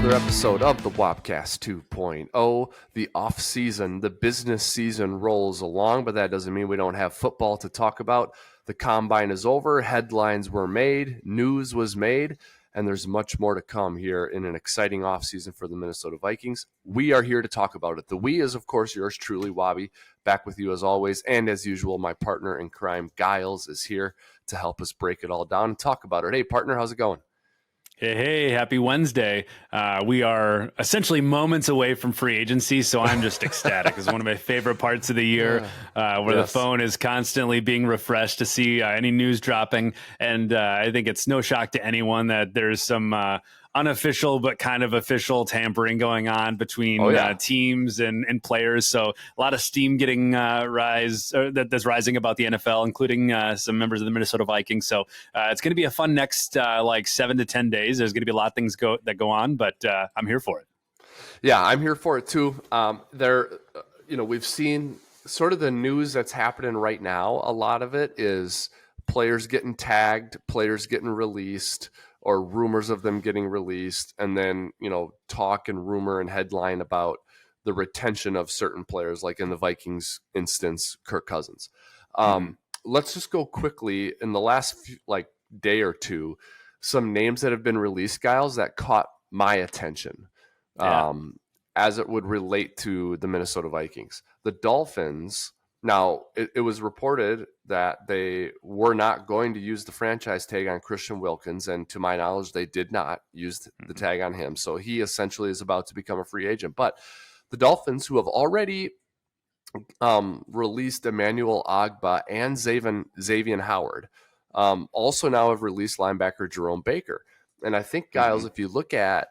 another episode of the Wobcast 2.0. The off-season, the business season rolls along, but that doesn't mean we don't have football to talk about. The combine is over, headlines were made, news was made, and there's much more to come here in an exciting offseason for the Minnesota Vikings. We are here to talk about it. The we is, of course, yours truly, Wobby, back with you as always. And as usual, my partner in crime, Giles, is here to help us break it all down and talk about it. Hey, partner, how's it going? Hey, happy Wednesday. We are essentially moments away from free agency, so I'm just ecstatic. It's one of my favorite parts of the year where the phone is constantly being refreshed to see any news dropping. And I think it's no shock to anyone that there's some unofficial but kind of official tampering going on between teams and players. So a lot of steam getting that's rising about the NFL, including some members of the Minnesota Vikings. So it's going to be a fun next 7 to 10 days. There's going to be a lot of things that go on, but I'm here for it. Yeah, I'm here for it too. We've seen sort of the news that's happening right now. A lot of it is players getting tagged, players getting released, or rumors of them getting released, and then, talk and rumor and headline about the retention of certain players, like in the Vikings instance, Kirk Cousins. Let's just go quickly in the last day or two, some names that have been released, Giles, that caught my attention as it would relate to the Minnesota Vikings. The Dolphins. Now, it was reported that they were not going to use the franchise tag on Christian Wilkins, and to my knowledge, they did not use the tag on him. So he essentially is about to become a free agent. But the Dolphins, who have already released Emmanuel Ogbah and Xavier Howard, also now have released linebacker Jerome Baker. And I think, Giles, if you look at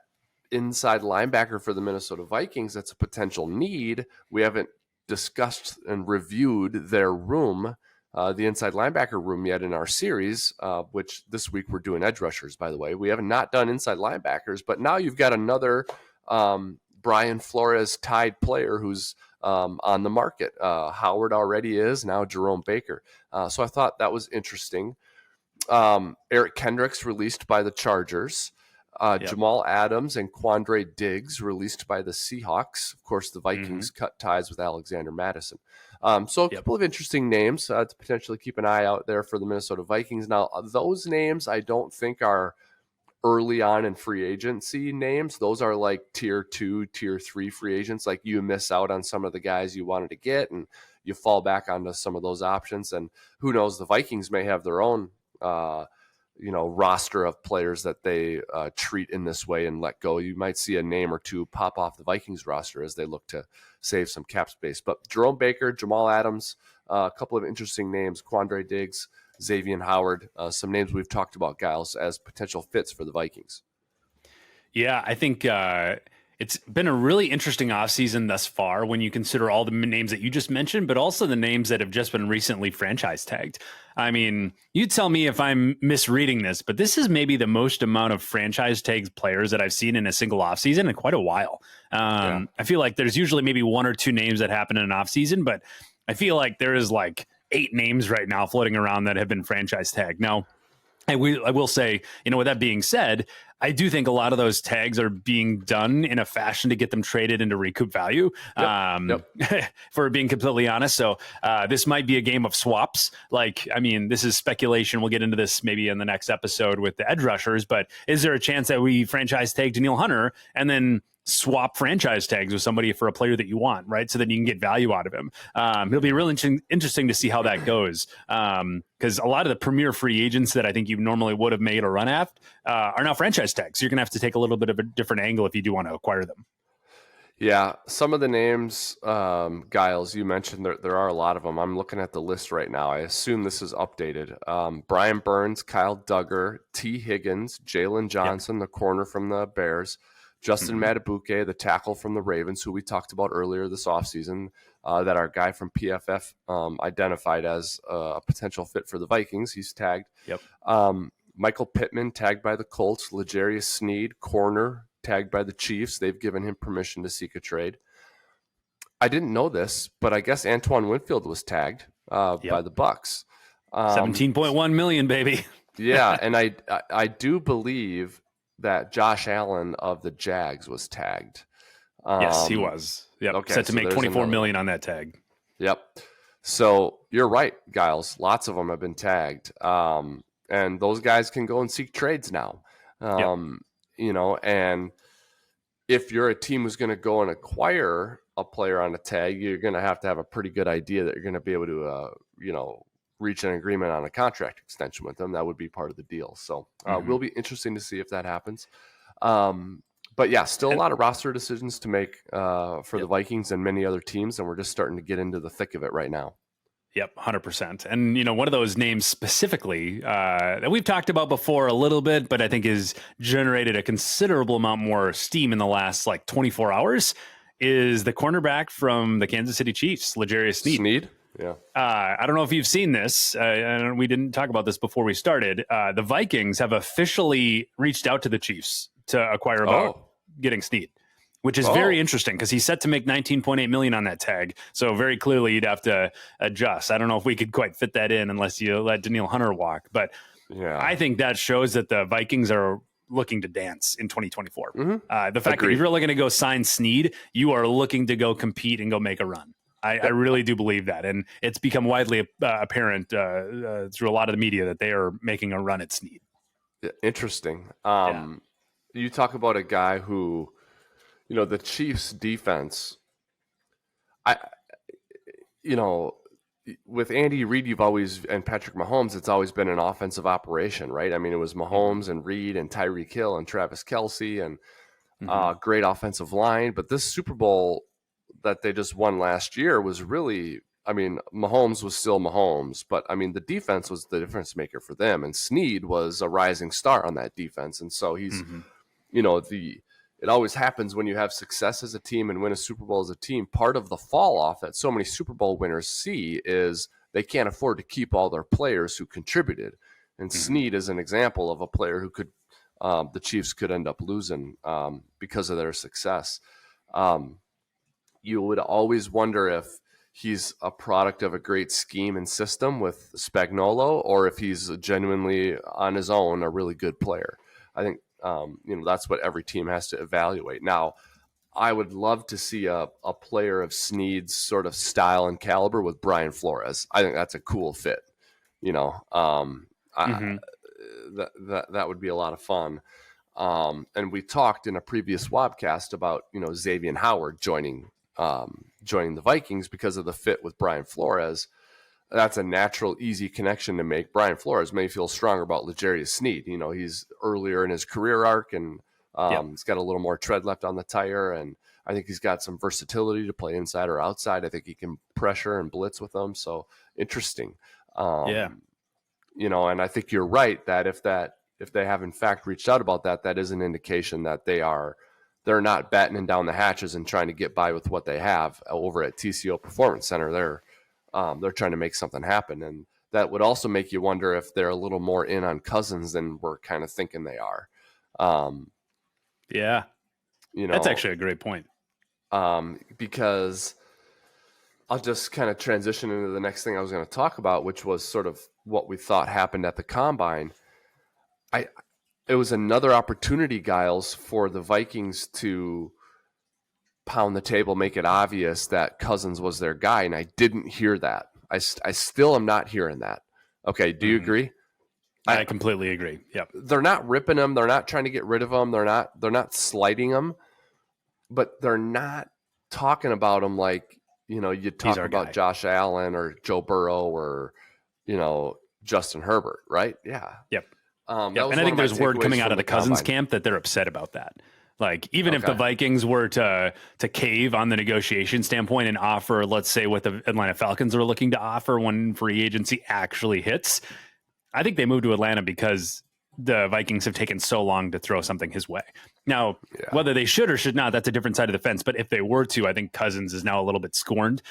inside linebacker for the Minnesota Vikings, that's a potential need. We haven't discussed and reviewed their room, the inside linebacker room yet in our series, which this week we're doing edge rushers, by the way. We have not done inside linebackers, but now you've got another Brian Flores tied player who's on the market. Howard already is, now Jerome Baker. So I thought that was interesting. Eric Kendricks released by the Chargers. Jamal Adams and Quandre Diggs released by the Seahawks. Of course, the Vikings cut ties with Alexander Madison. So a couple of interesting names to potentially keep an eye out there for the Minnesota Vikings. Now, those names I don't think are early on in free agency names. Those are like tier 2, tier 3 free agents. Like you miss out on some of the guys you wanted to get and you fall back onto some of those options. And who knows, the Vikings may have their own roster of players that they treat in this way and let go. You might see a name or two pop off the Vikings roster as they look to save some cap space. But Jerome Baker, Jamal Adams, a couple of interesting names, Quandre Diggs, Xavier Howard, some names we've talked about, Giles, as potential fits for the Vikings. Yeah, I think it's been a really interesting offseason thus far when you consider all the names that you just mentioned, but also the names that have just been recently franchise tagged. I mean, you tell me if I'm misreading this, but this is maybe the most amount of franchise tagged players that I've seen in a single offseason in quite a while. I feel like there's usually maybe one or two names that happen in an offseason, but I feel like there is like 8 names right now floating around that have been franchise tagged. Now, I will say, with that being said, I do think a lot of those tags are being done in a fashion to get them traded into recoup value, for being completely honest. So this might be a game of swaps. This is speculation. We'll get into this maybe in the next episode with the edge rushers, but is there a chance that we franchise tag Danielle Hunter and then swap franchise tags with somebody for a player that you want, right? So then you can get value out of him. It'll be really interesting to see how that goes. Because a lot of the premier free agents that I think you normally would have made a run at are now franchise tags. So you're going to have to take a little bit of a different angle if you do want to acquire them. Yeah, some of the names, Giles, you mentioned there are a lot of them. I'm looking at the list right now. I assume this is updated. Brian Burns, Kyle Duggar, T. Higgins, Jalen Johnson, the corner from the Bears, Justin Matabuke, the tackle from the Ravens, who we talked about earlier this offseason, that our guy from PFF identified as a potential fit for the Vikings. He's tagged. Michael Pittman, tagged by the Colts. L'Jarius Sneed, corner, tagged by the Chiefs. They've given him permission to seek a trade. I didn't know this, but I guess Antoine Winfield was tagged by the Bucks. 17.1 million, baby. Yeah, and I do believe that Josh Allen of the Jags was tagged. Yes, he was. Yep. Okay, Set to so make there's 24 another million one. on that tag. Yep. So you're right, Giles. Lots of them have been tagged, and those guys can go and seek trades now. Yep. And if you're a team who's going to go and acquire a player on a tag, you're going to have a pretty good idea that you're going to be able to, reach an agreement on a contract extension with them. That would be part of the deal. So will be interesting to see if that happens. But yeah, still a lot of roster decisions to make for the Vikings and many other teams, and we're just starting to get into the thick of it right now. Yep, 100%. And, one of those names specifically that we've talked about before a little bit, but I think has generated a considerable amount more steam in the last 24 hours is the cornerback from the Kansas City Chiefs, L'Jarius Sneed. Sneed? Yeah. I don't know if you've seen this. And we didn't talk about this before we started. The Vikings have officially reached out to the Chiefs to acquire about getting Sneed, which is very interesting because he's set to make $19.8 million on that tag. So very clearly you'd have to adjust. I don't know if we could quite fit that in unless you let Danielle Hunter walk. But I think that shows that the Vikings are looking to dance in 2024. The fact that you're really going to go sign Sneed, you are looking to go compete and go make a run. I really do believe that. And it's become widely apparent through a lot of the media that they are making a run at Sneed. Interesting. You talk about a guy who, the Chiefs defense, with Andy Reid, and Patrick Mahomes, it's always been an offensive operation, right? I mean, it was Mahomes and Reid and Tyreek Hill and Travis Kelce and great offensive line. But this Super Bowl that they just won last year was really, Mahomes was still Mahomes, but the defense was the difference maker for them. And Sneed was a rising star on that defense. And so he's, it always happens when you have success as a team and win a Super Bowl as a team. Part of the fall off that so many Super Bowl winners see is they can't afford to keep all their players who contributed. And Sneed is an example of a player who could, the Chiefs could end up losing because of their success. You would always wonder if he's a product of a great scheme and system with Spagnuolo, or if he's genuinely on his own a really good player. I think that's what every team has to evaluate. Now, I would love to see a player of Sneed's sort of style and caliber with Brian Flores. I think that's a cool fit. That would be a lot of fun. And we talked in a previous Wobcast about Xavier Howard joining the Vikings because of the fit with Brian Flores. That's a natural, easy connection to make. Brian Flores may feel stronger about L'Jarius Sneed. He's earlier in his career arc, and he's got a little more tread left on the tire, and I think he's got some versatility to play inside or outside. I think he can pressure and blitz with them. So interesting. And I think you're right that if they have in fact reached out about that, that is an indication that they're not battening down the hatches and trying to get by with what they have over at TCO Performance Center. They're trying to make something happen. And that would also make you wonder if they're a little more in on Cousins than we're kind of thinking they are. That's actually a great point. Because I'll just kind of transition into the next thing I was going to talk about, which was sort of what we thought happened at the Combine. It was another opportunity, Giles, for the Vikings to pound the table, make it obvious that Cousins was their guy, and I didn't hear that. I still am not hearing that. Okay, do you agree? I completely agree. Yep. They're not ripping him. They're not trying to get rid of him. They're not slighting him, but they're not talking about him like you talk about guy. Josh Allen or Joe Burrow or Justin Herbert, right? Yeah. Yep. And I think there's word coming out of the Cousins camp that they're upset about that. Like, even if the Vikings were to cave on the negotiation standpoint and offer, let's say, what the Atlanta Falcons are looking to offer when free agency actually hits, I think they moved to Atlanta because the Vikings have taken so long to throw something his way. Now, whether they should or should not, that's a different side of the fence. But if they were to, I think Cousins is now a little bit scorned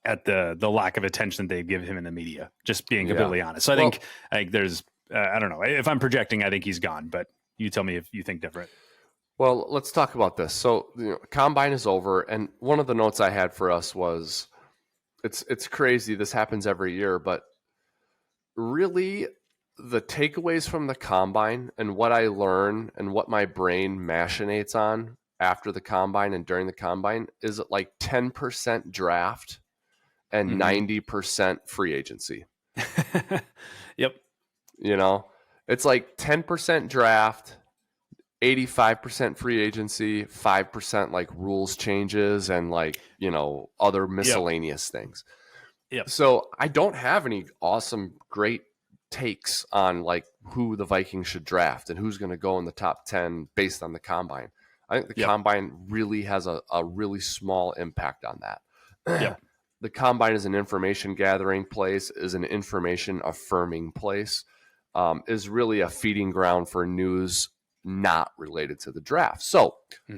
at the lack of attention they give him in the media, just being completely honest. So I think there's, I don't know. If I'm projecting, I think he's gone, but you tell me if you think different. Well, let's talk about this. So, Combine is over, and one of the notes I had for us was, it's crazy. This happens every year, but really, the takeaways from the combine and what I learn and what my brain machinates on after the combine and during the combine is like 10% draft and 90% free agency. Yep. You know, it's like 10% draft, 85% free agency, 5% like rules changes and like, you know, other miscellaneous things. Yep. So I don't have any awesome, great takes on like who the Vikings should draft and who's going to go in the top 10 based on the combine. I think the combine really has a really small impact on that. Yep. The combine is an information gathering place, is an information affirming place, is really a feeding ground for news not related to the draft. So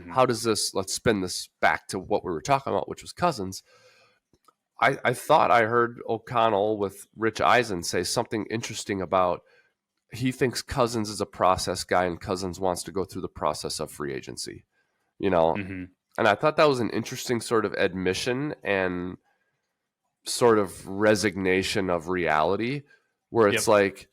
how does this, let's spin this back to what we were talking about, which was Cousins. I thought I heard O'Connell with Rich Eisen say something interesting about he thinks Cousins is a process guy and Cousins wants to go through the process of free agency, you know? And I thought that was an interesting sort of admission and sort of resignation of reality where it's like,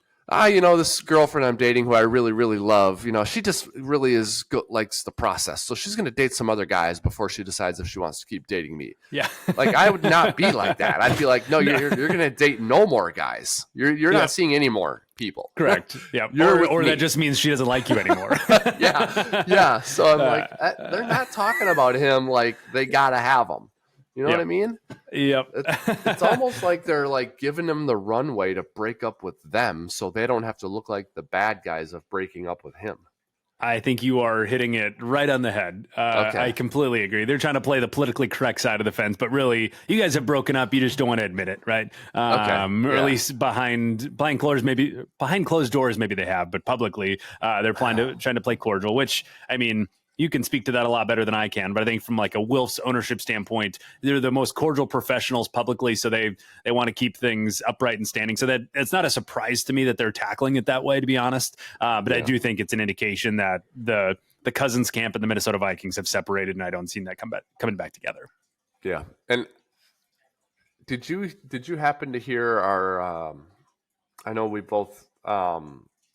you know, this girlfriend I'm dating who I really, really love, you know, she just really likes the process. So she's going to date some other guys before she decides if she wants to keep dating me. Yeah. Like I would not be like that. I'd be like, no, you're going to date no more guys. You're not seeing any more people. Correct. Yeah. Or that just means she doesn't like you anymore. Yeah. So I'm like, they're not talking about him like they got to have him. You know what I mean? Yep. It's almost like they're like giving him the runway to break up with them so they don't have to look like the bad guys of breaking up with him. I think you are hitting it right on the head. I completely agree. They're trying to play the politically correct side of the fence, but really, you guys have broken up. You just don't want to admit it, right? Or at least behind closed doors, maybe they have, but publicly, they're trying to play cordial. Which, I mean, you can speak to that a lot better than I can, but I think from like a Wilf's ownership standpoint, they're the most cordial professionals publicly, so they want to keep things upright and standing. So that it's not a surprise to me that they're tackling it that way, to be honest. But I do think it's an indication that the Cousins camp and the Minnesota Vikings have separated, and I don't see that coming back together. Yeah, and did you happen to hear our? I know we both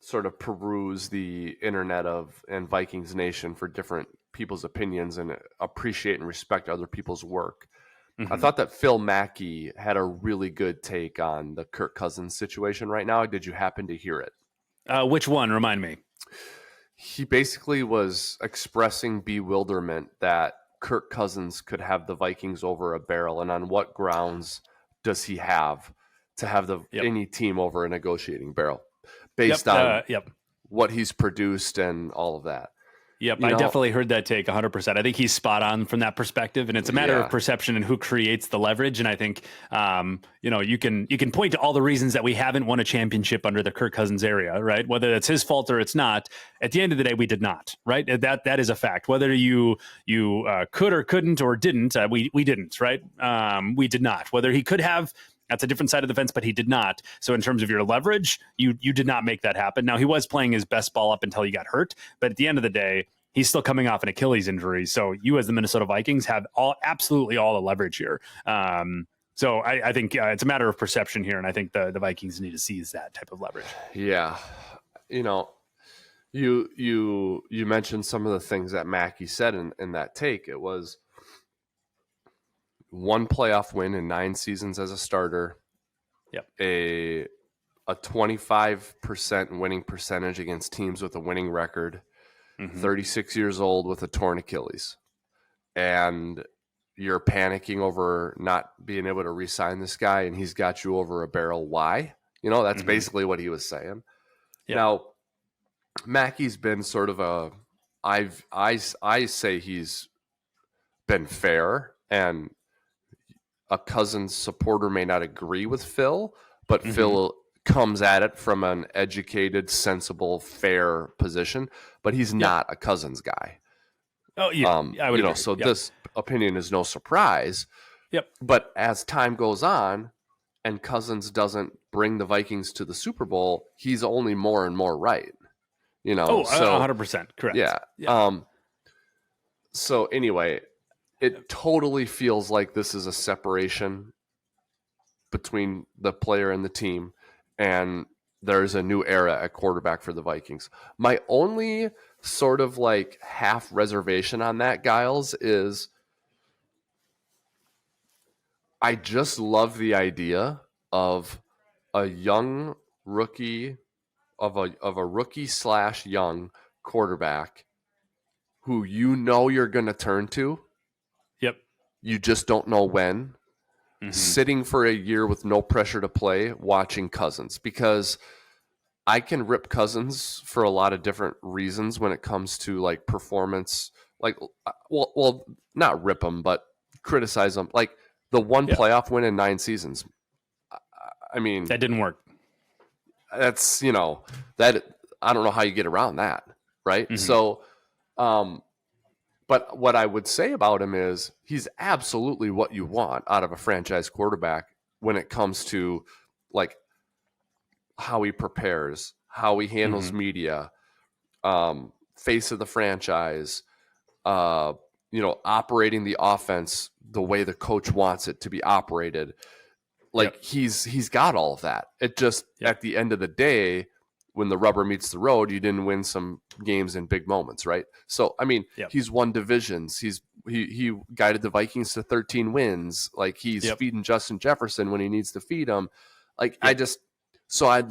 sort of peruse the internet and Vikings Nation for different people's opinions and appreciate and respect other people's work. I thought that Phil Mackey had a really good take on the Kirk Cousins situation right now. Did you happen to hear it? Which one? Remind me. He basically was expressing bewilderment that Kirk Cousins could have the Vikings over a barrel, and on what grounds does he have to have any team over a negotiating barrel? Based on what he's produced and all of that. Yep, I definitely heard that take 100%. I think he's spot on from that perspective, and it's a matter of perception and who creates the leverage. And I think, you can point to all the reasons that we haven't won a championship under the Kirk Cousins era, right? Whether that's his fault or it's not. At the end of the day, we did not, right? That is a fact. Whether you could or couldn't or didn't, we didn't, right? We did not. Whether he could have. That's a different side of the fence, but he did not. So in terms of your leverage, you did not make that happen. Now, he was playing his best ball up until he got hurt, but at the end of the day, he's still coming off an Achilles injury. So you as the Minnesota Vikings have absolutely all the leverage here. So I think it's a matter of perception here, and I think the Vikings need to seize that type of leverage. Yeah. You mentioned some of the things that Mackey said in that take. It was one playoff win in 9 seasons as a starter. Yep. A 25% winning percentage against teams with a winning record. 36 years old with a torn Achilles. And you're panicking over not being able to re-sign this guy, and he's got you over a barrel. Why? That's basically what he was saying. Yep. Now, Mackey's been sort of I say he's been fair, and a Cousins supporter may not agree with Phil, but Phil comes at it from an educated, sensible, fair position, but he's not a Cousins guy. Oh, yeah. I would agree. So this opinion is no surprise. Yep. But as time goes on and Cousins doesn't bring the Vikings to the Super Bowl, he's only more and more right. 100%. Correct. Yeah. So anyway, it totally feels like this is a separation between the player and the team. And there's a new era at quarterback for the Vikings. My only sort of like half reservation on that, Giles, is I just love the idea of a young rookie of a rookie / young quarterback who you know you're going to turn to. Yep. You just don't know when. Sitting for a year with no pressure to play, watching Cousins, because I can rip Cousins for a lot of different reasons when it comes to like performance. Like, well, not rip him, but criticize him. Like the one playoff win in 9 seasons. I mean, that didn't work. That's, that I don't know how you get around that, right? So, but what I would say about him is he's absolutely what you want out of a franchise quarterback when it comes to like how he prepares, how he handles media, face of the franchise, operating the offense the way the coach wants it to be operated. Like he's got all of that. It just at the end of the day, when the rubber meets the road, you didn't win some games in big moments, right? So I mean, he's won divisions. He guided the Vikings to 13 wins. Like he's feeding Justin Jefferson when he needs to feed him. Like I'd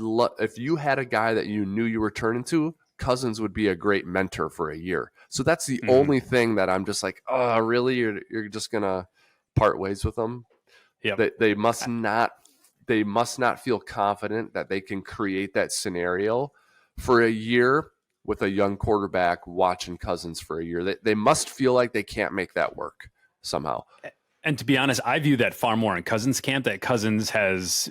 love if you had a guy that you knew you were turning to. Cousins would be a great mentor for a year. So that's the only thing that I'm just like, oh, really? You're just gonna part ways with them? Yeah, they must not feel confident that they can create that scenario for a year with a young quarterback watching Cousins for a year. They must feel like they can't make that work somehow. And to be honest, I view that far more in Cousins' camp, that Cousins has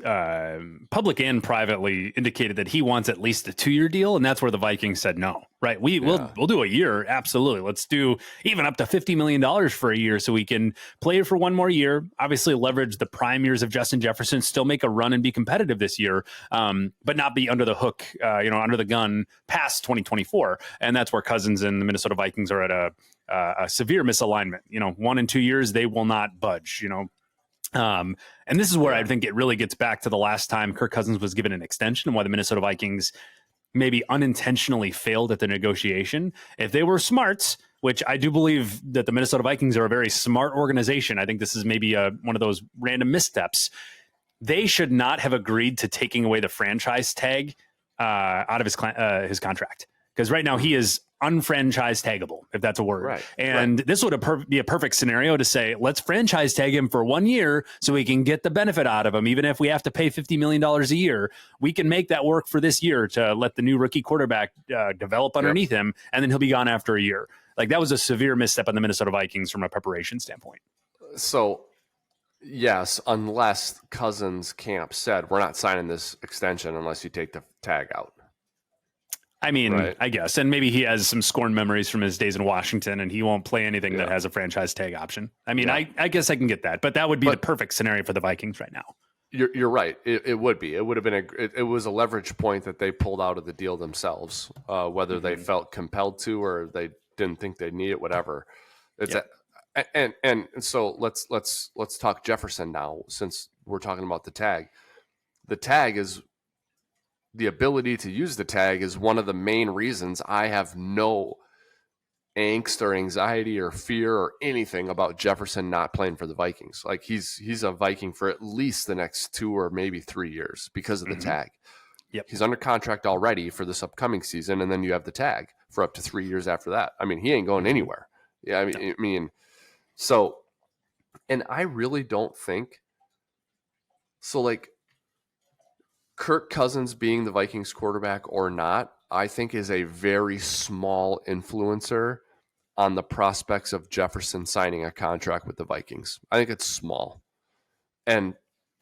public and privately indicated that he wants at least a 2-year deal. And that's where the Vikings said no, right? We'll do a year. Absolutely. Let's do even up to $50 million for a year so we can play for 1 more year. Obviously leverage the prime years of Justin Jefferson, still make a run and be competitive this year, but not be under the hook, under the gun past 2024. And that's where Cousins and the Minnesota Vikings are at a severe misalignment. 1 and 2 years, they will not budge, and this is where I think it really gets back to the last time Kirk Cousins was given an extension and why the Minnesota Vikings maybe unintentionally failed at the negotiation. If they were smart, which I do believe that the Minnesota Vikings are a very smart organization, I think this is maybe one of those random missteps. They should not have agreed to taking away the franchise tag out of his contract. Because right now he is unfranchise taggable, if that's a word. Right, and this would be a perfect scenario to say, let's franchise tag him for 1 year so we can get the benefit out of him. Even if we have to pay $50 million a year, we can make that work for this year to let the new rookie quarterback develop underneath him, and then he'll be gone after a year. Like that was a severe misstep on the Minnesota Vikings from a preparation standpoint. So, yes, unless Cousins' camp said, we're not signing this extension unless you take the tag out. I mean, right. I guess. And maybe he has some scorned memories from his days in Washington and he won't play anything that has a franchise tag option. I mean, I guess I can get that, but that would be the perfect scenario for the Vikings right now. You're right. It would be. It would have been it was a leverage point that they pulled out of the deal themselves, whether they felt compelled to or they didn't think they need it, whatever. It's and so let's talk Jefferson now, since we're talking about the tag. The tag is the ability to use the tag is one of the main reasons I have no angst or anxiety or fear or anything about Jefferson not playing for the Vikings. Like he's a Viking for at least the next 2 or maybe 3 years because of the tag. Yep. He's under contract already for this upcoming season, and then you have the tag for up to 3 years after that. I mean, he ain't going anywhere. Yeah, I mean, so, and I really don't think so. Like, Kirk Cousins being the Vikings quarterback or not, I think is a very small influencer on the prospects of Jefferson signing a contract with the Vikings. I think it's small. And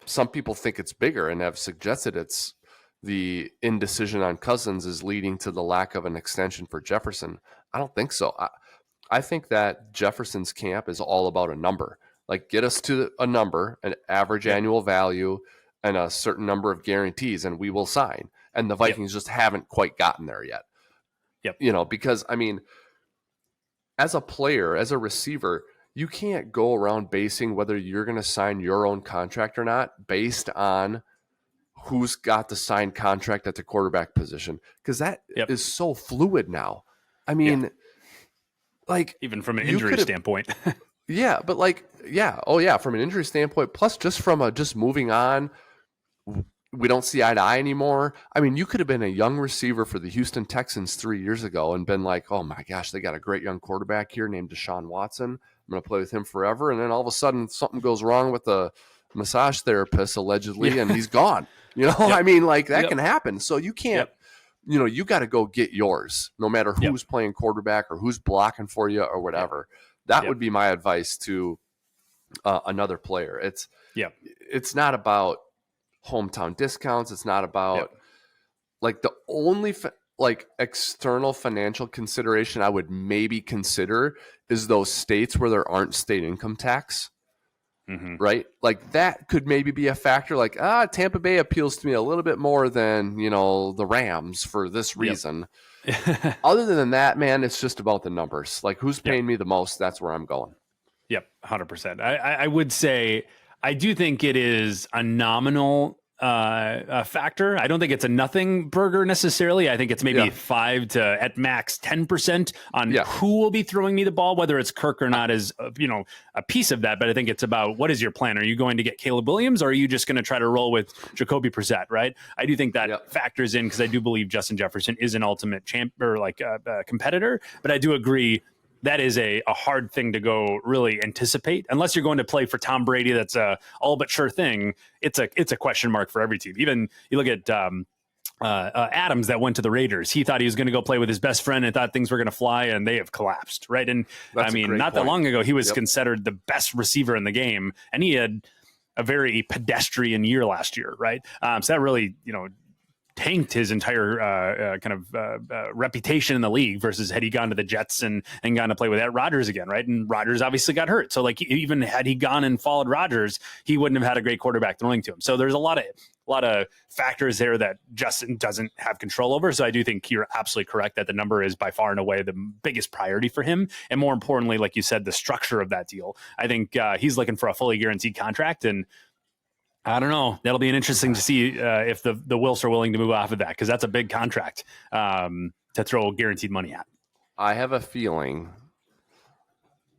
some people think it's bigger and have suggested it's the indecision on Cousins is leading to the lack of an extension for Jefferson. I don't think so. I think that Jefferson's camp is all about a number. Like, get us to a number, an average annual value, and a certain number of guarantees, and we will sign. And the Vikings just haven't quite gotten there yet. Because, I mean, as a player, as a receiver, you can't go around basing whether you're going to sign your own contract or not based on who's got the signed contract at the quarterback position, because that Yep. is so fluid now. I mean, like even from an injury standpoint. Yeah, but like, yeah, oh yeah, from an injury standpoint, plus just from a just moving on, we don't see eye to eye anymore. I mean, you could have been a young receiver for the Houston Texans 3 years ago and been like, oh my gosh, they got a great young quarterback here named Deshaun Watson. I'm going to play with him forever. And then all of a sudden something goes wrong with the massage therapist allegedly, and he's gone. You know, I mean, like that can happen. So you can't, you know, you got to go get yours no matter who's playing quarterback or who's blocking for you or whatever. That would be my advice to another player. It's not about hometown discounts. It's not about like the only like external financial consideration I would maybe consider is those states where there aren't state income tax. Right? Like that could maybe be a factor. Like, Tampa Bay appeals to me a little bit more than, you know, the Rams for this reason. Other than that, man, it's just about the numbers. Like who's paying me the most? That's where I'm going. Yep. 100%. I would say, I do think it is a nominal factor. I don't think it's a nothing burger necessarily. I think it's maybe 5 to at max 10% on who will be throwing me the ball, whether it's Kirk or not is, you know, a piece of that. But I think it's about what is your plan? Are you going to get Caleb Williams, or are you just going to try to roll with Jacoby Brissett? Right. I do think that factors in, because I do believe Justin Jefferson is an ultimate champ or like a competitor. But I do agree that is a hard thing to go really anticipate, unless you're going to play for Tom Brady. That's a all but sure thing. It's a question mark for every team. Even you look at Adams that went to the Raiders. He thought he was going to go play with his best friend and thought things were going to fly, and they have collapsed. Right. And that's I mean, not that long ago, he was considered the best receiver in the game, and he had a very pedestrian year last year. Right. So that really, you know, tanked his entire reputation in the league, versus had he gone to the Jets and gone to play with Rodgers again, right? And Rodgers obviously got hurt. So like even had he gone and followed Rodgers, he wouldn't have had a great quarterback throwing to him. So there's a lot of factors there that Justin doesn't have control over. So I do think you're absolutely correct that the number is by far and away the biggest priority for him. And more importantly, like you said, the structure of that deal. I think he's looking for a fully guaranteed contract, and I don't know. That'll be interesting to see if the Wilfs are willing to move off of that, because that's a big contract to throw guaranteed money at. I have a feeling,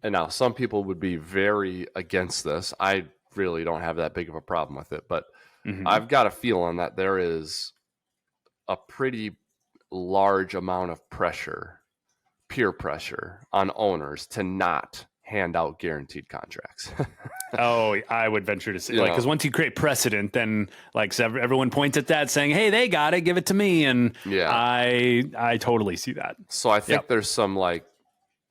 and now some people would be very against this. I really don't have that big of a problem with it, but I've got a feeling that there is a pretty large amount of pressure, peer pressure on owners to not hand out guaranteed contracts. Oh, I would venture to say, because once you create precedent, then like everyone points at that saying, hey, they got it, give it to me. And I totally see that. So I think there's some like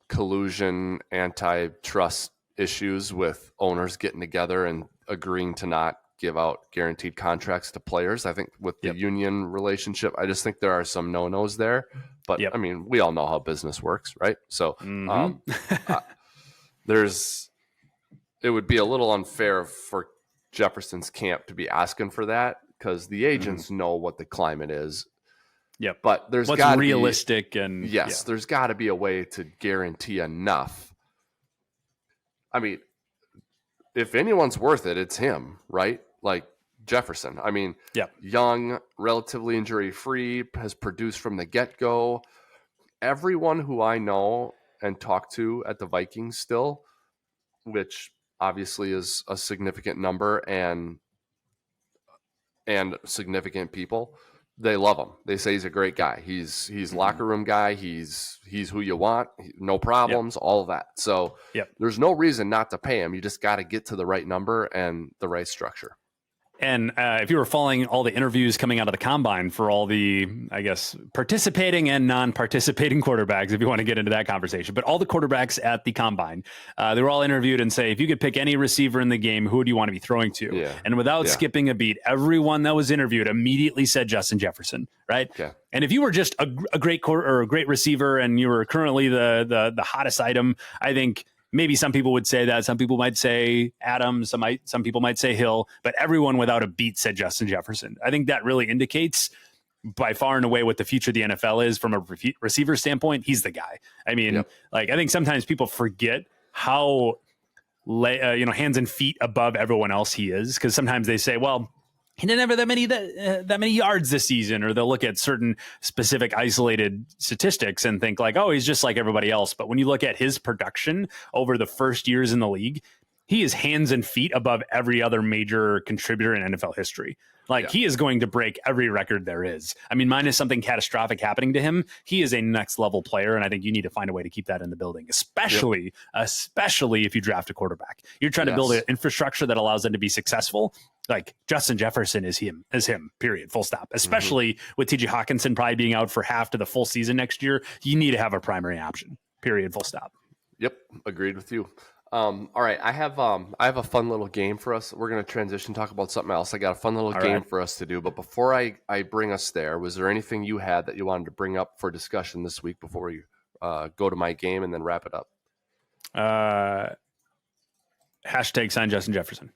collusion, antitrust issues with owners getting together and agreeing to not give out guaranteed contracts to players. I think with the union relationship, I just think there are some no-nos there. But I mean, we all know how business works, right? So it would be a little unfair for Jefferson's camp to be asking for that, because the agents know what the climate is. But there's what's realistic and there's got to be a way to guarantee enough. I mean, if anyone's worth it, it's him, right? Like Jefferson. I mean, young, relatively injury-free, has produced from the get-go. Everyone who I know and talk to at the Vikings still, which obviously is a significant number and significant people, they love him. They say he's a great guy. He's locker room guy. He's who you want. No problems, all of that. So there's no reason not to pay him. You just got to get to the right number and the right structure. And if you were following all the interviews coming out of the combine for all the, I guess, participating and non-participating quarterbacks, if you want to get into that conversation, but all the quarterbacks at the combine, they were all interviewed and say, if you could pick any receiver in the game, who would you want to be throwing to? And without skipping a beat, everyone that was interviewed immediately said Justin Jefferson, right? And if you were just a great or a great receiver and you were currently the hottest item, I think maybe some people would say that. Some people might say Adams. Some people might say Hill. But everyone without a beat said Justin Jefferson. I think that really indicates by far and away what the future of the NFL is from a receiver standpoint. He's the guy. I mean, like I think sometimes people forget how hands and feet above everyone else he is, because sometimes they say, well, he didn't have that many yards this season, or they'll look at certain specific isolated statistics and think like, oh, he's just like everybody else. But when you look at his production over the first years in the league, he is hands and feet above every other major contributor in NFL history. Like, he is going to break every record there is. I mean, minus something catastrophic happening to him, he is a next level player. And I think you need to find a way to keep that in the building, especially if you draft a quarterback. You're trying to build an infrastructure that allows them to be successful. Like, Justin Jefferson is him, period, full stop. Especially with TJ Hawkinson probably being out for half to the full season next year. You need to have a primary option, period, full stop. Yep, agreed with you. All right, I have a fun little game for us. We're going to transition, talk about something else. I got a fun little game for us to do. But before I bring us there, was there anything you had that you wanted to bring up for discussion this week before we go to my game and then wrap it up? Hashtag sign Justin Jefferson.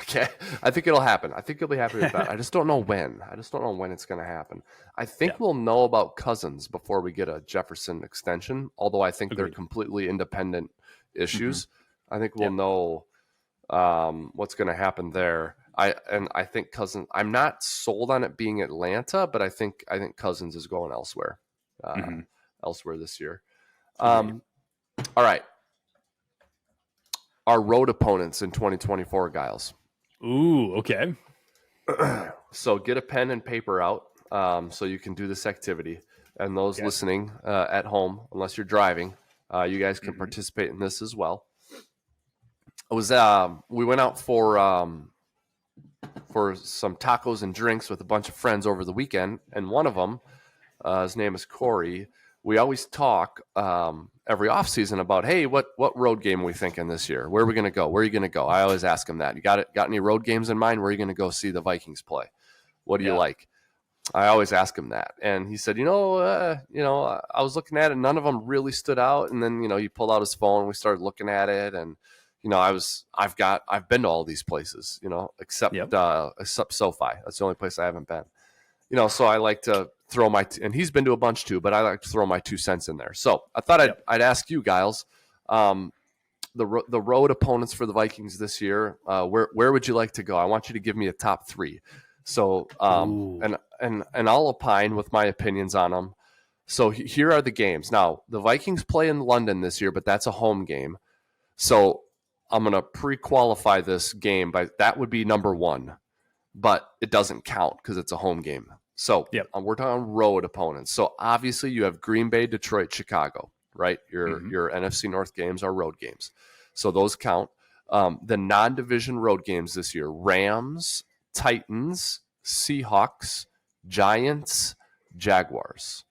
Okay, I think it'll happen. I think you'll be happy with that. I just don't know when. It's going to happen. I think we'll know about Cousins before we get a Jefferson extension, although I think they're completely independent issues. I think we'll know what's going to happen there. I think Cousins. I'm not sold on it being Atlanta, but I think Cousins is going elsewhere. Elsewhere this year. All right. Our road opponents in 2024, Giles. Ooh, okay. So get a pen and paper out so you can do this activity. And those listening at home, unless you're driving, you guys can participate in this as well. It was we went out for some tacos and drinks with a bunch of friends over the weekend, and one of them, his name is Corey. We always talk every offseason about, hey, what road game are we thinking this year? Where are we going to go? Where are you going to go? I always ask him that. You got any road games in mind? Where are you going to go see the Vikings play? What do you like? I always ask him that. And he said, I was looking at it. None of them really stood out. And then, he pulled out his phone and we started looking at it. And, I've been to all these places, except SoFi. That's the only place I haven't been. So I like to throw and he's been to a bunch too, but I like to throw my 2 cents in there. So I thought I'd ask you, Giles, the road opponents for the Vikings this year. Where would you like to go? I want you to give me a top 3. So and I'll opine with my opinions on them. So here are the games. Now the Vikings play in London this year, but that's a home game. So I'm going to pre-qualify this game by that would be number 1, but it doesn't count because it's a home game. So we're talking road opponents. So obviously you have Green Bay, Detroit, Chicago, right? Your NFC North games are road games. So those count. The non-division road games this year, Rams, Titans, Seahawks, Giants, Jaguars.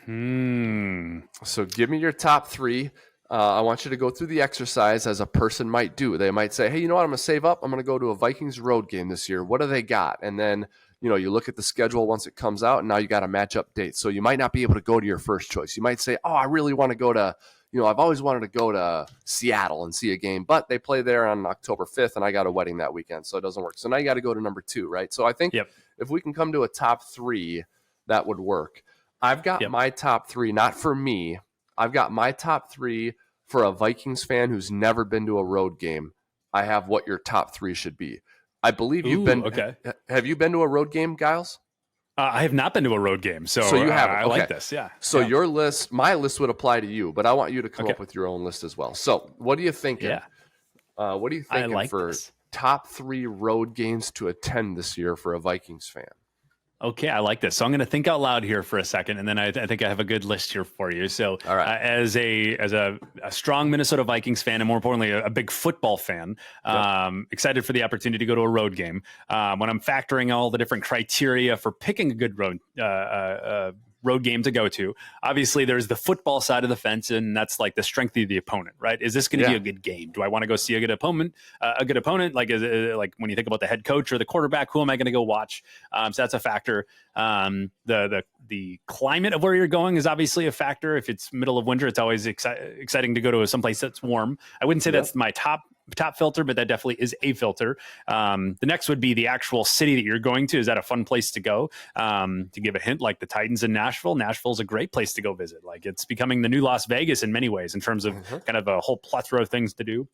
So give me your top 3. I want you to go through the exercise as a person might do. They might say, hey, you know what? I'm going to save up. I'm going to go to a Vikings road game this year. What do they got? And then, you look at the schedule once it comes out, and now you got a matchup date. So you might not be able to go to your first choice. You might say, oh, I really want to go to, I've always wanted to go to Seattle and see a game, but they play there on October 5th, and I got a wedding that weekend, so it doesn't work. So now you got to go to number 2, right? So I think if we can come to a top 3, that would work. I've got my top 3, not for me. I've got my top 3 for a Vikings fan who's never been to a road game. I have what your top 3 should be. I believe you've been. Okay. Have you been to a road game, Giles? I have not been to a road game, so you haven't. I like this. Yeah. So your list, my list would apply to you, but I want you to come up with your own list as well. So what are you thinking? Yeah. What are you thinking for top 3 road games to attend this year for a Vikings fan? Okay, I like this. So I'm going to think out loud here for a second, and then I think I have a good list here for you. So, all right. As a strong Minnesota Vikings fan, and more importantly, a big football fan, excited for the opportunity to go to a road game. When I'm factoring all the different criteria for picking a good road game to go to, obviously there's the football side of the fence, and that's like the strength of the opponent, right? Is this going to be a good game? Do I want to go see a good opponent? Like, is it, like when you think about the head coach or the quarterback, who am I going to go watch? So that's a factor. The climate of where you're going is obviously a factor. If it's middle of winter, it's always exciting to go to someplace that's warm. I wouldn't say that's my top filter, but that definitely is a filter. The next would be the actual city that you're going to. Is that a fun place to go? To give a hint, like the Titans in Nashville. Nashville's a great place to go visit. Like, it's becoming the new Las Vegas in many ways in terms of kind of a whole plethora of things to do.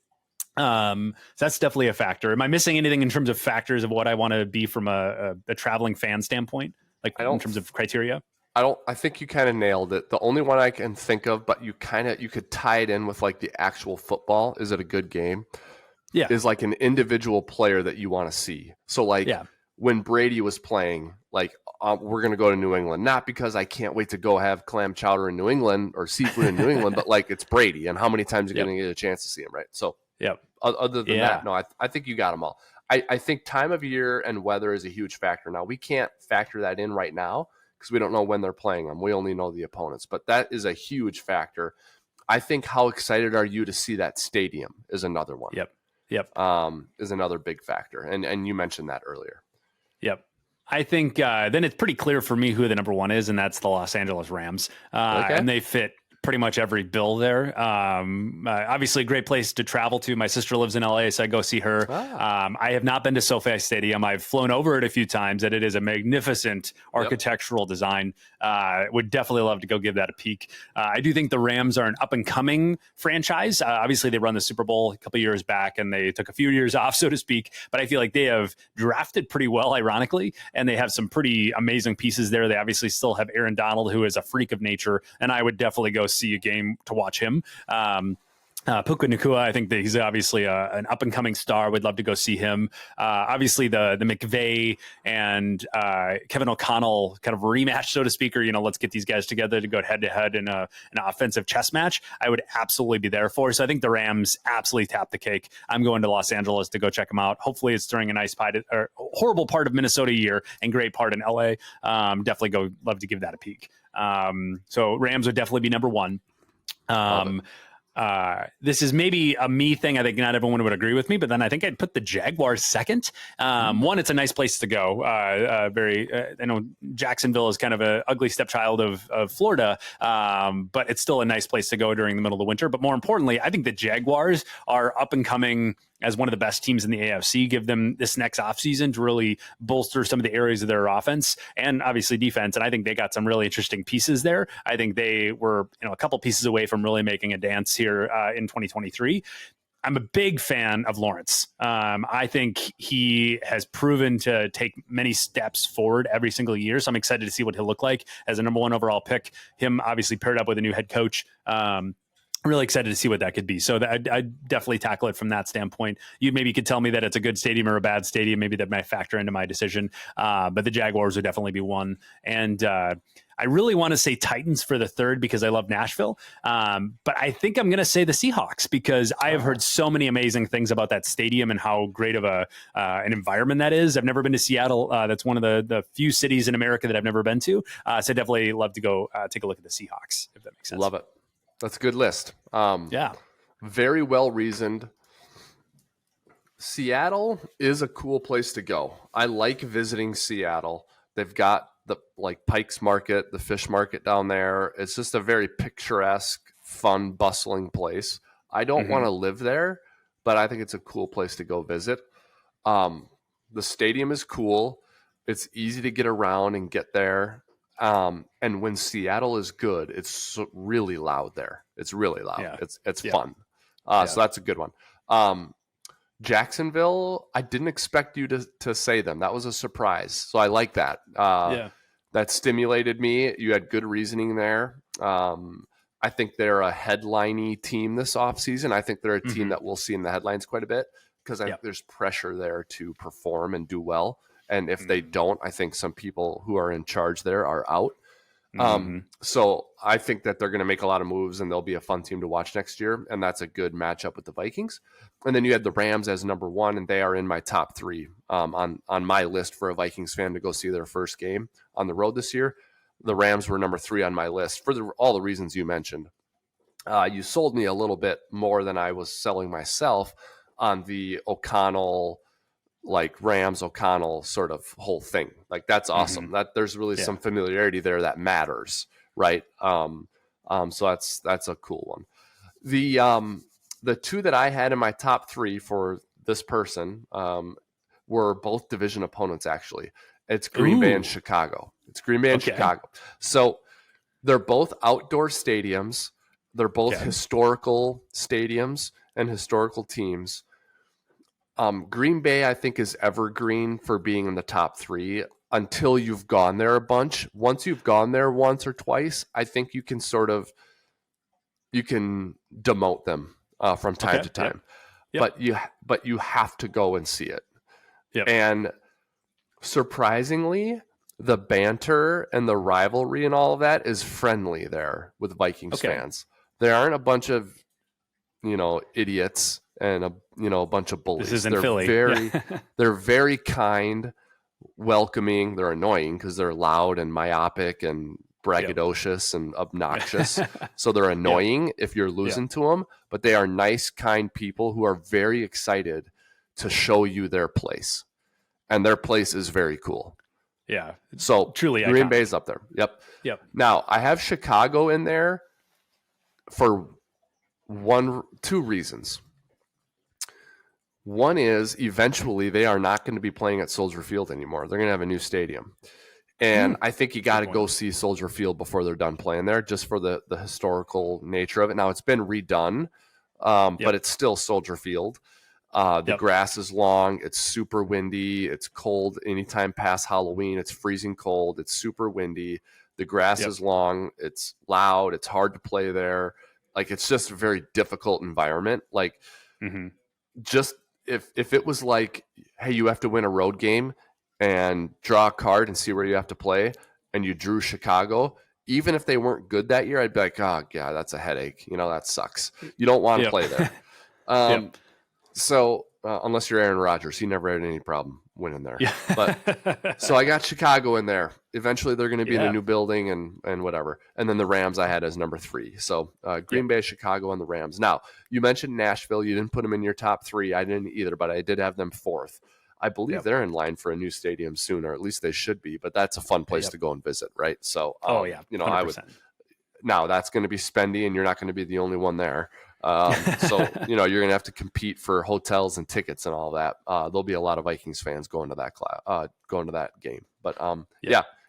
So that's definitely a factor. Am I missing anything in terms of factors of what I want to be from a traveling fan standpoint, like I in don't terms of criteria? I think you kind of nailed it. The only one I can think of, but you could tie it in with like the actual football. Is it a good game? Yeah. Is like an individual player that you want to see. So like Yeah. when Brady was playing, like we're going to go to New England, not because I can't wait to go have clam chowder in New England or seafood in New England, but like it's Brady, and how many times you're Yep. going to get a chance to see him, right? So Yep. other than Yeah. that, no, I think you got them all. I think time of year and weather is a huge factor. Now, we can't factor that in right now because we don't know when they're playing them. We only know the opponents, but that is a huge factor. I think how excited are you to see that stadium is another one. Yep. Yep. Is another big factor. And you mentioned that earlier. Yep. I think then it's pretty clear for me who the number one is, and that's the Los Angeles Rams. Okay. And they fit pretty much every bill there. Obviously, a great place to travel to. My sister lives in LA, so I go see her. I have not been to SoFi Stadium. I've flown over it a few times, and it is a magnificent architectural design. Would definitely love to go give that a peek. I do think the Rams are an up-and-coming franchise. Obviously, they run the Super Bowl a couple years back, and they took a few years off, so to speak. But I feel like they have drafted pretty well, ironically, and they have some pretty amazing pieces there. They obviously still have Aaron Donald, who is a freak of nature, and I would definitely go see a game to watch him. Puka Nacua, I think that he's obviously an up-and-coming star. Would love to go see him. Obviously, the McVay and Kevin O'Connell kind of rematch, so to speak, or, let's get these guys together to go head-to-head in an offensive chess match, I would absolutely be there for. So I think the Rams absolutely tap the cake. I'm going to Los Angeles to go check them out. Hopefully it's during a nice or horrible part of Minnesota year and great part in LA. Definitely love to give that a peek. So Rams would definitely be number one. This is maybe a me thing. I think not everyone would agree with me, but then I think I'd put the Jaguars second. One, it's a nice place to go. I know Jacksonville is kind of an ugly stepchild of Florida, but it's still a nice place to go during the middle of the winter. But more importantly, I think the Jaguars are up and coming as one of the best teams in the AFC. Give them this next offseason to really bolster some of the areas of their offense and obviously defense. And I think they got some really interesting pieces there. I think they were a couple pieces away from really making a dance here in 2023. I'm a big fan of Lawrence. I think he has proven to take many steps forward every single year. So I'm excited to see what he'll look like as a number one overall pick. Him obviously paired up with a new head coach. Really excited to see what that could be. So I'd definitely tackle it from that standpoint. You maybe could tell me that it's a good stadium or a bad stadium. Maybe that might factor into my decision. But the Jaguars would definitely be one. And I really want to say Titans for the third because I love Nashville. But I think I'm going to say the Seahawks because I have heard so many amazing things about that stadium and how great of an environment that is. I've never been to Seattle. That's one of the few cities in America that I've never been to. So I'd definitely love to go take a look at the Seahawks, if that makes sense. Love it. That's a good list. Yeah. Very well reasoned. Seattle is a cool place to go. I like visiting Seattle. They've got the Pike's Market, the fish market down there. It's just a very picturesque, fun, bustling place. I don't want to live there, but I think it's a cool place to go visit. The stadium is cool. It's easy to get around and get there. And when Seattle is good, it's really loud there. It's really loud. Yeah. It's fun. So that's a good one. Jacksonville, I didn't expect you to say them. That was a surprise. So I like that. That stimulated me. You had good reasoning there. I think they're a headliney team this offseason. I think they're a team that we'll see in the headlines quite a bit because I think there's pressure there to perform and do well. And if they don't, I think some people who are in charge there are out. So I think that they're going to make a lot of moves and they'll be a fun team to watch next year. And that's a good matchup with the Vikings. And then you had the Rams as number one, and they are in my top three on my list for a Vikings fan to go see their first game on the road this year. The Rams were number three on my list for all the reasons you mentioned. You sold me a little bit more than I was selling myself on the O'Connell, Rams O'Connell sort of whole thing. That's awesome. That there's really some familiarity there that matters, right? So that's a cool one. The two that I had in my top three for this person were both division opponents. Actually, it's Green Bay and Chicago. Chicago. So they're both outdoor stadiums. They're both historical stadiums and historical teams. Green Bay, I think, is evergreen for being in the top 3 until you've gone there a bunch. Once you've gone there once or twice, I think you can demote them from time to time. Yep. But you have to go and see it. Yep. And surprisingly, the banter and the rivalry and all of that is friendly there with Vikings fans. There aren't a bunch of, idiots and a bunch of bullies. This isn't Philly. They're very kind, welcoming. They're annoying because they're loud and myopic and braggadocious and obnoxious. So they're annoying if you're losing to them, but they are nice, kind people who are very excited to show you their place. And their place is very cool. Yeah. So truly Green iconic. Bay's up there. Yep. Now, I have Chicago in there for two reasons. One is eventually they are not going to be playing at Soldier Field anymore. They're going to have a new stadium. And I think you got to go see Soldier Field before they're done playing there, just for the historical nature of it. Now, it's been redone, but it's still Soldier Field. The grass is long. It's super windy. It's cold anytime past Halloween. It's freezing cold. It's super windy. The grass is long. It's loud. It's hard to play there. Like, it's just a very difficult environment. Like, just if it was like, hey, you have to win a road game and draw a card and see where you have to play, and you drew Chicago, even if they weren't good that year, I'd be like, oh, God, that's a headache. That sucks. You don't want to play there. So unless you're Aaron Rodgers, he never had any problem winning there. But so I got Chicago in there. Eventually, they're going to be in a new building and whatever. And then the Rams I had as number 3. So Green Bay, Chicago, and the Rams. Now, you mentioned Nashville. You didn't put them in your top 3. I didn't either, but I did have them 4th. I believe they're in line for a new stadium soon, or at least they should be. But that's a fun place to go and visit, right? So, 100%. I would. Now that's going to be spendy, and you're not going to be the only one there. So you're going to have to compete for hotels and tickets and all that. There'll be a lot of Vikings fans going to that game. But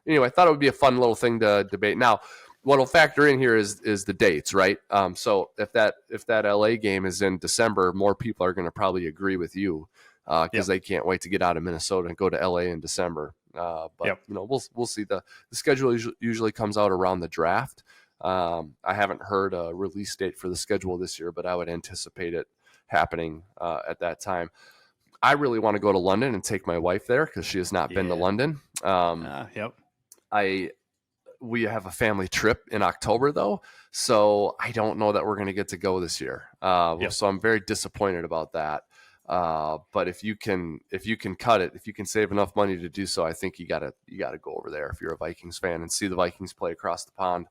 anyway, I thought it would be a fun little thing to debate. Now, what'll factor in here is the dates, right? So if that LA game is in December, more people are going to probably agree with you because they can't wait to get out of Minnesota and go to LA in December. But we'll see. The schedule usually comes out around the draft. I haven't heard a release date for the schedule this year, but I would anticipate it happening at that time. I really want to go to London and take my wife there because she has not been to London. We have a family trip in October though, so I don't know that we're going to get to go this year. So I'm very disappointed about that. But if you can cut it, if you can save enough money to do so, I think you gotta go over there if you're a Vikings fan and see the Vikings play across the pond.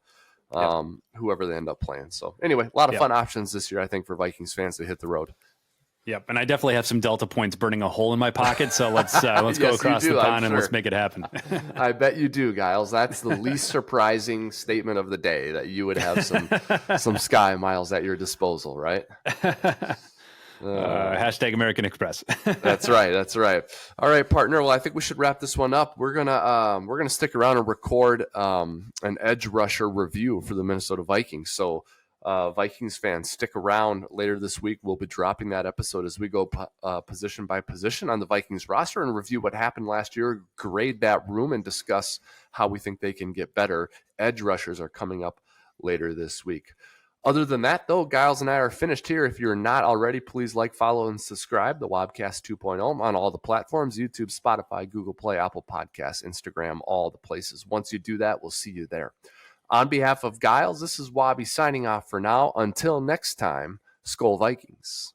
Whoever they end up playing. So anyway, a lot of fun options this year, I think, for Vikings fans to hit the road. Yep, and I definitely have some Delta points burning a hole in my pocket. So let's go across the pond and let's make it happen. I bet you do, Giles. That's the least surprising statement of the day, that you would have some sky miles at your disposal, right? Hashtag American Express. That's right. All right, partner. Well, I think we should wrap this one up. We're gonna stick around and record an edge rusher review for the Minnesota Vikings. So, Vikings fans, stick around. Later this week, we'll be dropping that episode as we go position by position on the Vikings roster and review what happened last year, grade that room, and discuss how we think they can get better. Edge rushers are coming up later this week. Other than that, though, Giles and I are finished here. If you're not already, please like, follow, and subscribe the Wobcast 2.0 on all the platforms: YouTube, Spotify, Google Play, Apple Podcasts, Instagram, all the places. Once you do that, we'll see you there. On behalf of Giles, this is Wobby signing off for now. Until next time, Skol Vikings.